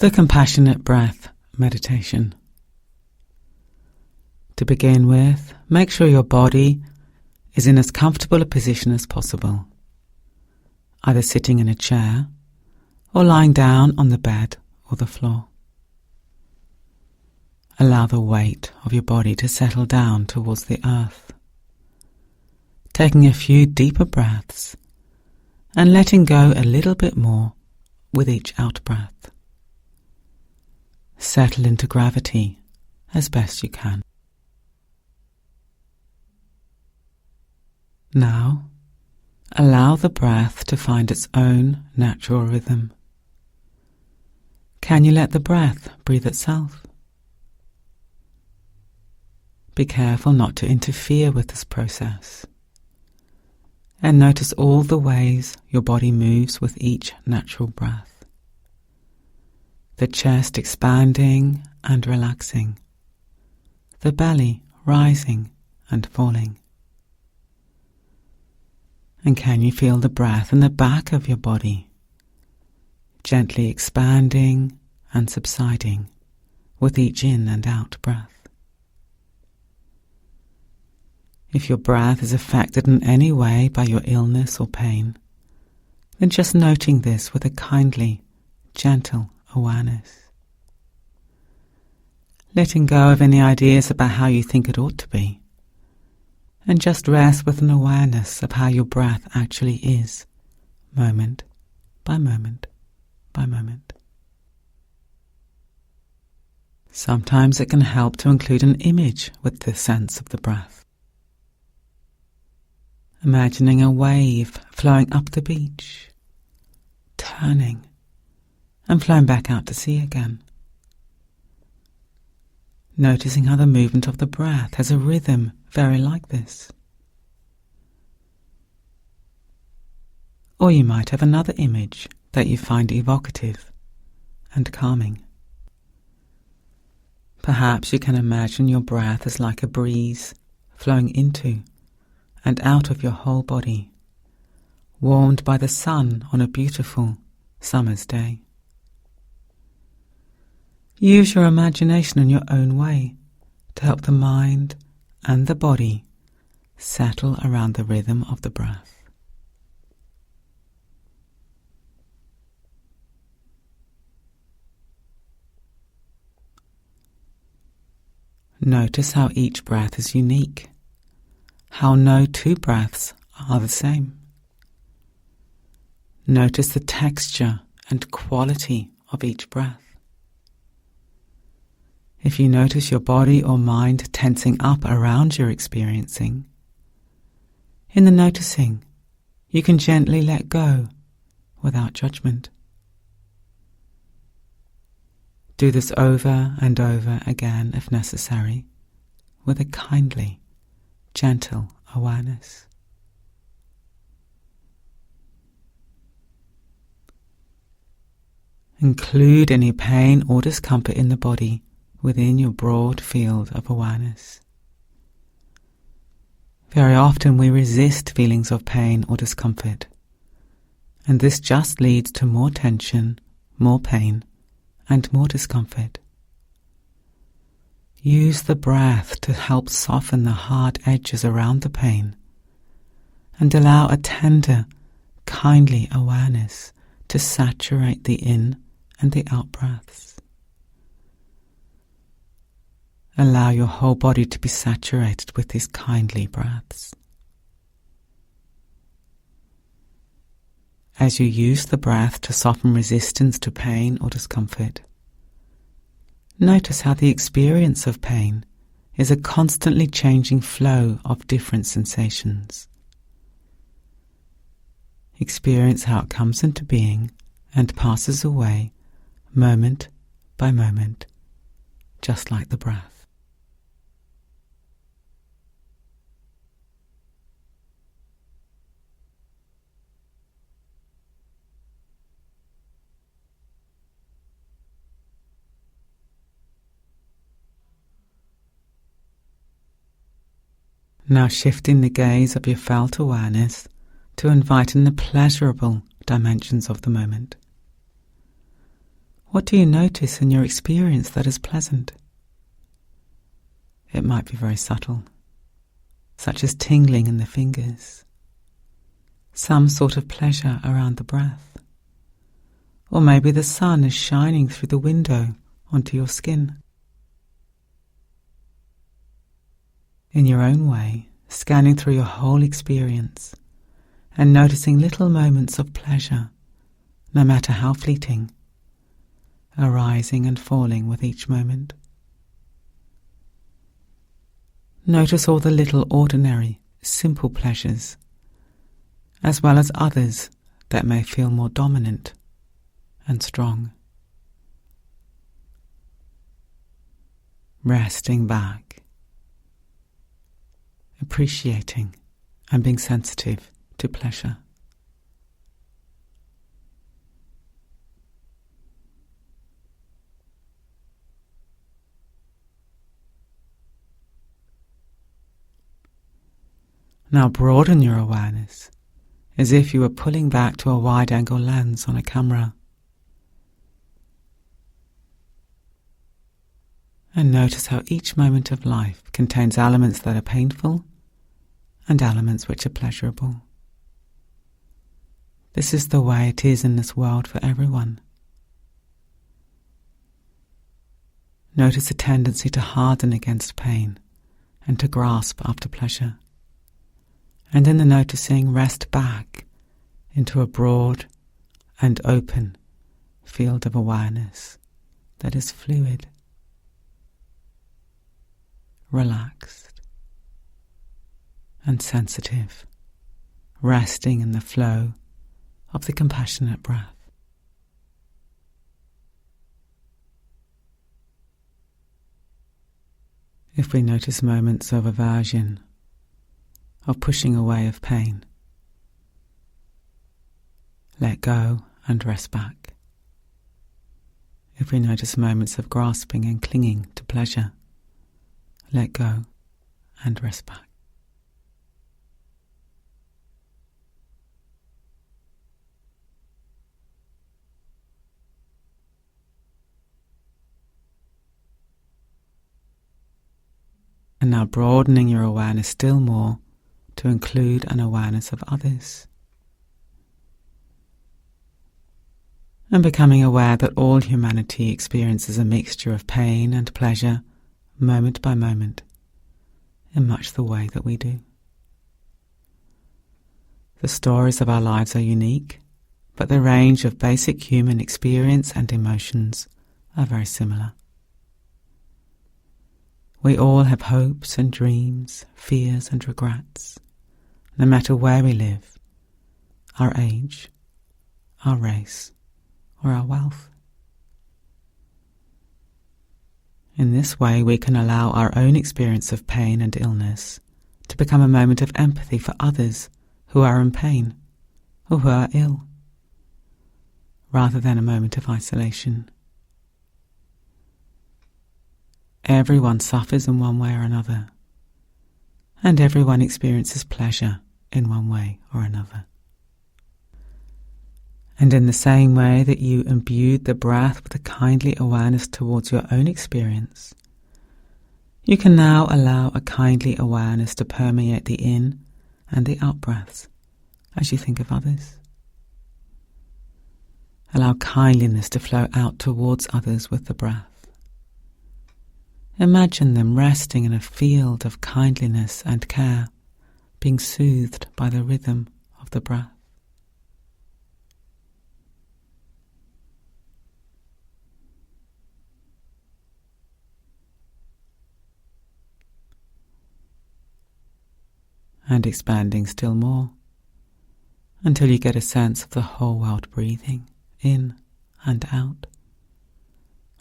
The Compassionate Breath Meditation. To begin with, make sure your body is in as comfortable a position as possible, either sitting in a chair or lying down on the bed or the floor. Allow the weight of your body to settle down towards the earth, taking a few deeper breaths and letting go a little bit more with each out-breath. Settle into gravity as best you can. Now, allow the breath to find its own natural rhythm. Can you let the breath breathe itself? Be careful not to interfere with this process, and notice all the ways your body moves with each natural breath. The chest expanding and relaxing, the belly rising and falling. And can you feel the breath in the back of your body, gently expanding and subsiding with each in and out breath? If your breath is affected in any way by your illness or pain, then just noting this with a kindly, gentle awareness. Letting go of any ideas about how you think it ought to be, and just rest with an awareness of how your breath actually is, moment by moment by moment. Sometimes it can help to include an image with the sense of the breath. Imagining a wave flowing up the beach, turning, and flowing back out to sea again. Noticing how the movement of the breath has a rhythm very like this. Or you might have another image that you find evocative and calming. Perhaps you can imagine your breath as like a breeze flowing into and out of your whole body, warmed by the sun on a beautiful summer's day. Use your imagination in your own way to help the mind and the body settle around the rhythm of the breath. Notice how each breath is unique, how no two breaths are the same. Notice the texture and quality of each breath. If you notice your body or mind tensing up around your experiencing, in the noticing, you can gently let go without judgment. Do this over and over again if necessary, with a kindly, gentle awareness. Include any pain or discomfort in the body within your broad field of awareness. Very often we resist feelings of pain or discomfort, and this just leads to more tension, more pain, and more discomfort. Use the breath to help soften the hard edges around the pain, and allow a tender, kindly awareness to saturate the in and the out breaths. Allow your whole body to be saturated with these kindly breaths. As you use the breath to soften resistance to pain or discomfort, notice how the experience of pain is a constantly changing flow of different sensations. Experience how it comes into being and passes away moment by moment, just like the breath. Now shifting the gaze of your felt awareness to invite in the pleasurable dimensions of the moment. What do you notice in your experience that is pleasant? It might be very subtle, such as tingling in the fingers, some sort of pleasure around the breath, or maybe the sun is shining through the window onto your skin. In your own way, scanning through your whole experience and noticing little moments of pleasure, no matter how fleeting, arising and falling with each moment. Notice all the little ordinary, simple pleasures, as well as others that may feel more dominant and strong. Resting back, appreciating and being sensitive to pleasure. Now broaden your awareness as if you were pulling back to a wide-angle lens on a camera. And notice how each moment of life contains elements that are painful and elements which are pleasurable. This is the way it is in this world for everyone. Notice a tendency to harden against pain and to grasp after pleasure. And in the noticing, rest back into a broad and open field of awareness that is fluid, relaxed, and sensitive, resting in the flow of the compassionate breath. If we notice moments of aversion, of pushing away of pain, let go and rest back. If we notice moments of grasping and clinging to pleasure, let go and rest back. And now broadening your awareness still more to include an awareness of others. And becoming aware that all humanity experiences a mixture of pain and pleasure, moment by moment, in much the way that we do. The stories of our lives are unique, but the range of basic human experience and emotions are very similar. We all have hopes and dreams, fears and regrets, no matter where we live, our age, our race, or our wealth. In this way, we can allow our own experience of pain and illness to become a moment of empathy for others who are in pain or who are ill, rather than a moment of isolation. Everyone suffers in one way or another, and everyone experiences pleasure in one way or another. And in the same way that you imbued the breath with a kindly awareness towards your own experience, you can now allow a kindly awareness to permeate the in and the out breaths as you think of others. Allow kindliness to flow out towards others with the breath. Imagine them resting in a field of kindliness and care, being soothed by the rhythm of the breath. And expanding still more, until you get a sense of the whole world breathing in and out,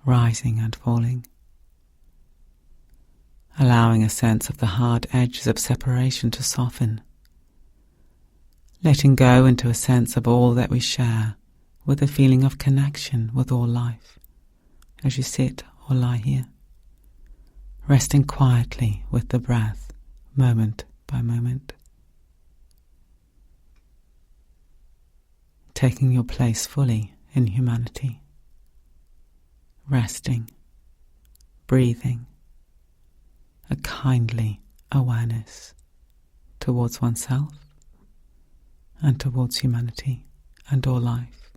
rising and falling, allowing a sense of the hard edges of separation to soften, letting go into a sense of all that we share with a feeling of connection with all life as you sit or lie here, resting quietly with the breath moment by moment, taking your place fully in humanity. resting, breathing, a kindly awareness towards oneself and towards humanity and all life.